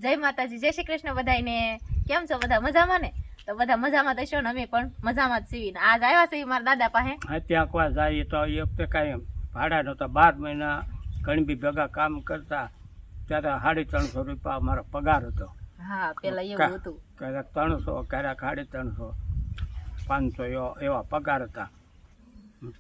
જય માતાજી, જય શ્રી કૃષ્ણ બધાને. કેમ છો બધા? મજામાં ને? તો બધા મજામાં તો છો ને, અમે પણ મજામાં જ છીએ. આજ આવ્યા છીએ મારા દાદા પાસે. ત્યાં કોઈ જાય તો એ વખતે કાંઈ ભાડા નહોતા. 12 મહિના ગણબી ભેગા કામ કરતા ત્યારે 350 રૂપિયા અમારો પગાર હતો. હા, પેલા એવું હતું. ક્યારેક 300, ક્યારેક 350, 500 એવા પગાર હતા.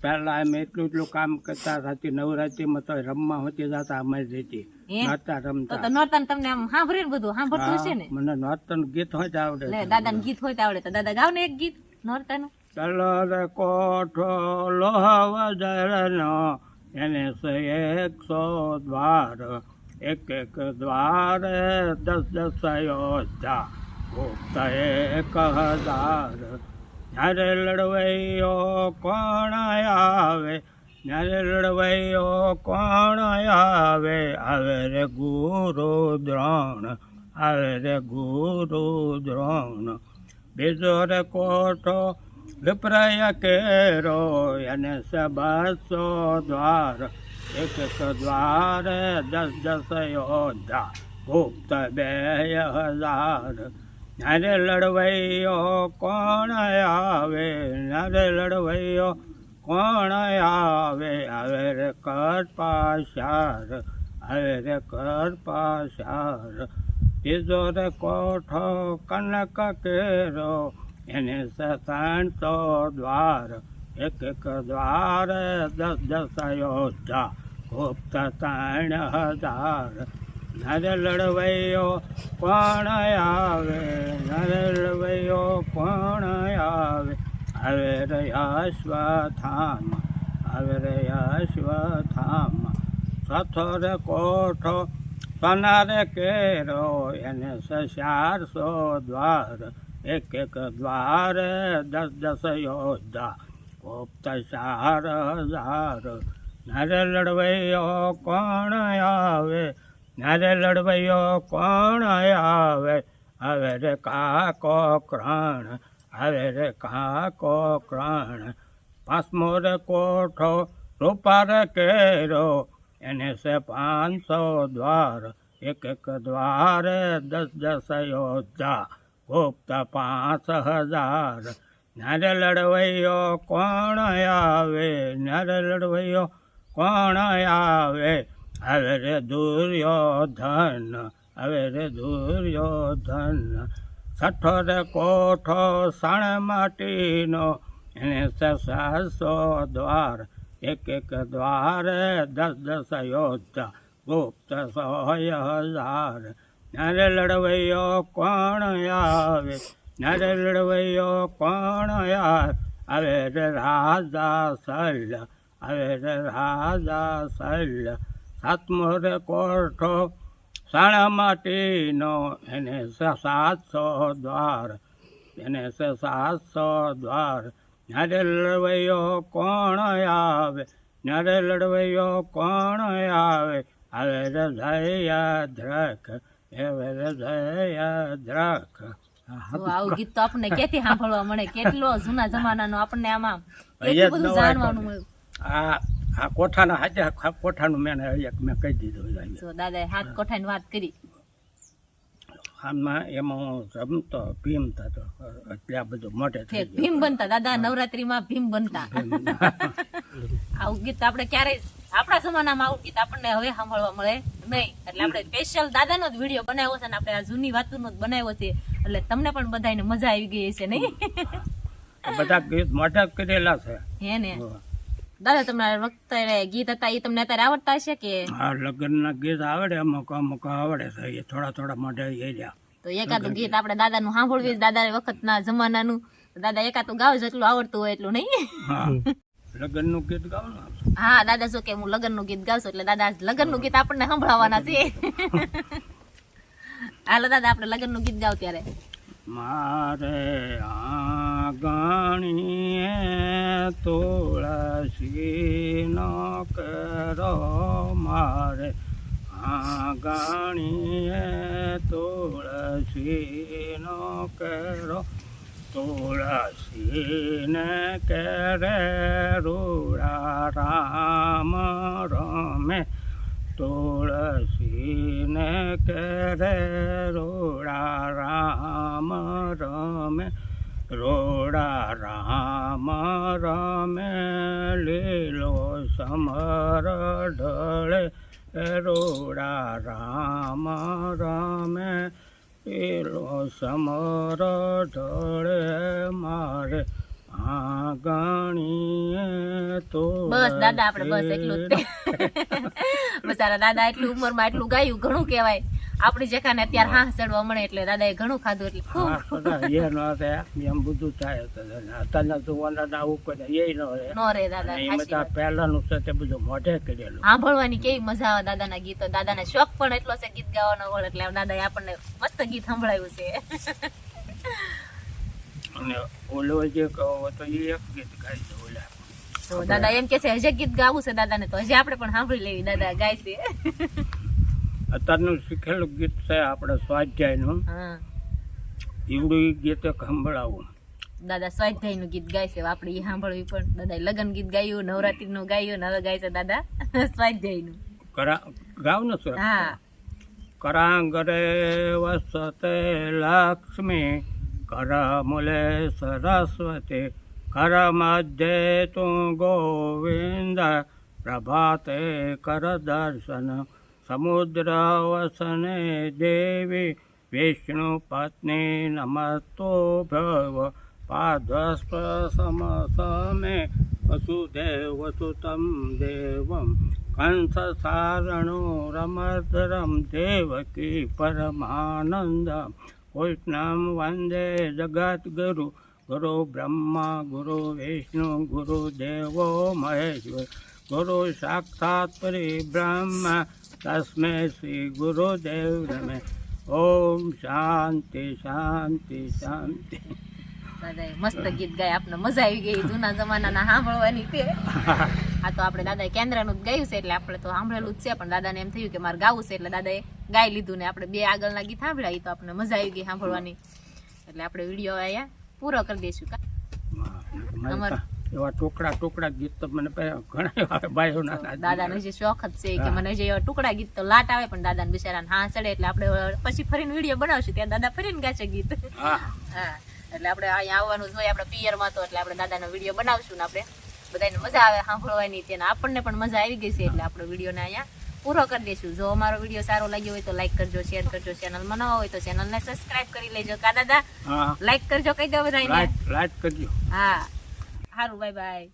પહેલા અમે એટલું કામ કરતા રાતે નવરાત્રીમાં તો રમવા હોતી જતા અમારી રીતે નહોતા રમતા. તો નોરતા તમને આમ સાંભળ્યું બધું સાંભળતું હશે ને? મને નોરતાનું ગીત હોય તો આવડે. દાદાનું ગીત હોય તો આવડે. તો દાદા ગાવ ને એક ગીત નોરતાનું. ચલો રે કોઠો લોહવા જરનો એને 100 દ્વાર, એક દ્વારે 10 અયોધ્યા, ગુપ્ત 1000. જ્યારે લડવૈયો કોણ આવે, જ્યારે લડવૈયો કોણ આવે, આવે રે ગુરુ દ્રોણ, આવે રે ગુરુ દ્રોણ. બીજો રે કોઠો વિપ્રય કેરો એને 200 દ્વાર, એક દ્વારે 10 અયોધ્યા, ગુપ્ત 2000. જ્યારે લડવૈયો કોણ આવે, જ્યારે લડવૈયો કોણ આવે, આવે રે કરપાશાર, આવે રે કરપાશાર. બીજો રે કોઠો કનક કેરો એને 300 દ્વાર, એક દ્વારે 10 અયોધ્યા, ગુપ્ત 3000. જ્યારે લડવૈયો કોણ આવે, જ્યારે લડવૈયો કોણ આવે, આવે રે અશ્વત્થામ, આવે રે અશ્વત્થામ. ચોથો રે કોઠો સોના રે કેરો એને 400 દ્વાર, એક દ્વારે 10 અયોધ્યા, ગુપ્ત 4000. જ્યારે લડવૈયો કોણ આવે, જ્યારે લડવૈયો કોણ આવે, આવે રે કાકો ક્રાણ, આવે રે કાકો ક્રાણ. પાંચમો રે કોઠો રૂપા રે કેરો એને 500 દ્વાર, એક દ્વારે 10 અયોધ્યા, ગુપ્ત 5000. જ્યારે લડવૈયો કોણ આવે, જ્યારે લડવૈયો કોણ આવે, આવે રે દુર્યોધન, આવે રે દુર્યોધન. છઠ્ઠો રે કોઠો સણ માટીનો એને 700 દ્વાર, એક દ્વારે 10 અયોધ્યા, ગુપ્ત 100,000. જ્યારે લડવૈયો કોણ આવે, જ્યારે લડવૈયો કોણ આવે, આવે રે રાજા શલ્ય, આવે રે રાજા શલ્ય. સાતમો રે કોઠો સાણા માટીનો એને 700 દ્વાર, એને 700 દ્વાર. જ્યારે લડવૈયો કોણ આવે, જ્યારે લડવૈયો કોણ આવે, આવે રે જયદ્રથ, આવે રે જયદ્રથ. આવું ગીત તો આપણને ક્યાંથી સાંભળવા મળે, કેટલો જૂના જમાનાનો આપણને આમાં એટલું બધું જાણવાનું મળ્યું. આ કોઠાના હાથે કોઠાનું મેં કહી દીધું. દાદાએ 7 કોઠાની વાત કરી. આમાં એમાં હું રમતો ભીમ થતો, એટલે આ બધું મોટે થઈ ગયું. ભીમ બનતા દાદા, નવરાત્રીમાં ભીમ બનતા. આવું ગીત આપણે ક્યારેય આપણા જમાનામાં આવું ગીત આપણને હવે સાંભળવા મળે નહીં. એટલે આપણે સ્પેશિયલ દાદાનો જ વિડીયો બનાવ્યો છે ને આપણે આ જૂની વાતોનો જ બનાવ્યો છે. એટલે તમને પણ બધાને મજા આવી ગઈ છે નહીં? બધા ગીત મોટા કરેલા છે. હે ને દાદા, તમારા વખતે ગીત હતા એ તમને અત્યારે આવડતા હશે કે? હા, લગ્નના ગીત આવડે, અમુક અમુક આવડે છે. એ થોડા મોઢે એરિયા. તો એકાદું ગીત આપણે દાદાનું સાંભળવી, દાદા વખતના જમાનાનું. દાદા એકાદું ગાવ જેટલું આવડતું હોય એટલું નહીં? હા, લગ્નનું ગીત ગાવનું. હા દાદા, શું કે હું લગ્નનું ગીત ગાવશું એટલે દાદા લગ્નનું ગીત આપણને સાંભળવાના છે. હાલો દાદા, આપણે લગ્નનું ગીત ગાવ ત્યારે. મારે આંગણીએ તુલસીનો કરો, મારે આંગણીએ તુલસીનો કરો, તુલસીને કેરે રૂડા રામ રમે, તુલસીને કેરે રોડા રામ રમે રોડા રામ રમે લીલો સમર ઢળે રોડા રામ રમે લીલો સમર ઢળે મારે આંગણીએ તો બસ દાદા આપણે બસ એટલું જ તે. બસારા દાદા એટલી ઉંમરમાં એટલું ગાયું ઘણું કહેવાય. આપણી જેખાને અત્યારે હાથ ચડવા મળે એટલે દાદાએ ઘણું ખાધું એટલે ખૂબ એમ બધું થાય અત્યારના જોવાના આવું કરે એ ન રહે નો રે દાદા. અને એમાં તો આ પહેલાનું છે તે બધું મોઢે કરેલું સાંભળવાની કેવી મજા આવે દાદાના ગીતો. દાદાને શોખ પણ એટલો છે ગીત ગાવાનો વળ એટલે દાદાએ આપણને મસ્ત ગીત સંભળાવ્યું છે. અને ઓલો જે કહો તો એ એક ગીત ગાઈ દે ઓલા તો દાદા એમ કે છે હજી ગીત ગાવું છે દાદાને તો હજી આપણે પણ સાંભળી લેવી. દાદા ગાય છે. અત્યારનું શીખેલું ગીત છે આપણે સ્વાધ્યાયનું હા એવડું ગીત એક સંભળાવું. દાદા સ્વાધ્યાય નું ગીત ગાય છે આપણે એ સાંભળવી પણ. દાદા લગ્ન ગીત ગાયું, નવરાત્રી નું ગાયું, હવે ગાય છે દાદા સ્વાધ્યાય નું. ગાવ ને સર હા કરાંગરે વસતે લક્ષ્મી કરમૂલે સરસ્વતી કર મધ્યે તું ગોવિંદ પ્રભાતે કર દર્શન સમુદ્ર વસને દેવી વિષ્ણુ પત્ની નમસ્તો ભવ પાદસ્પ સમસમે વસુદેવ સુતમ દેવમ કંસ સારણો રમતરમ દેવકી પરમાનંદ કૃષ્ણમ વંદે જગત ગુરુ ગુરુ બ્રહ્મા ગુરુ વિષ્ણુ ગુરુ દેવો મહેશ્વર ગુરુ સાક્ષાત પરિબ્રહ્મ તસ્મે શ્રી ગુરુદેવ નમઃ. ઓમ શાંતિ શાંતિ શાંતિ. દાદાએ મસ્ત ગીત ગાય. આપણે મજા આવી ગઈ જૂના જમાનાના સાંભળવાની તે. આ તો આપણે દાદાએ કેન્દ્રનું જ ગાયું છે એટલે આપણે તો સાંભળેલું જ છે પણ દાદાને એમ થયું કે મારે ગાવું છે એટલે દાદાએ ગાઈ લીધું ને આપણે બે આગળના ગીત સાંભળ્યા એ તો આપણે મજા આવી ગઈ સાંભળવાની એટલે આપણે વિડીયો અહીંયા પૂરો કરી દઈશું. એવા ટુકડા ટુકડા ગીત તો મને ઘણા બાયોના દાદાનો જે શોખ જ છે કે મને જે એવા ટુકડા ગીત તો લાટ આવે પણ દાદાને બિચારાને હા ચડે એટલે આપણે પછી ફરીને વિડીયો બનાવશું ત્યાં દાદા ફરીને ગાશે ગીત. હા એટલે આપણે અહીંયા આવવાનું જોઈએ આપણે પિયરમાં તો એટલે આપણે દાદાનો વિડીયો બનાવશું ને આપણે બધાને મજા આવે સાંભળવાની તેને આપણને પણ મજા આવી ગઈ છે એટલે આપણે વિડીયોને અહીંયા પૂરો કરી દઈશું. જો અમારો વિડીયો સારો લાગ્યો હોય તો લાઈક કરજો, શેર કરજો, ચેનલમાં નવા હોય તો ચેનલને સબસ્ક્રાઇબ કરી લેજો. કા દાદા લાઈક કરજો, કહી દો બધાને લાઈક કરજો. હા સારું, બાય બાય.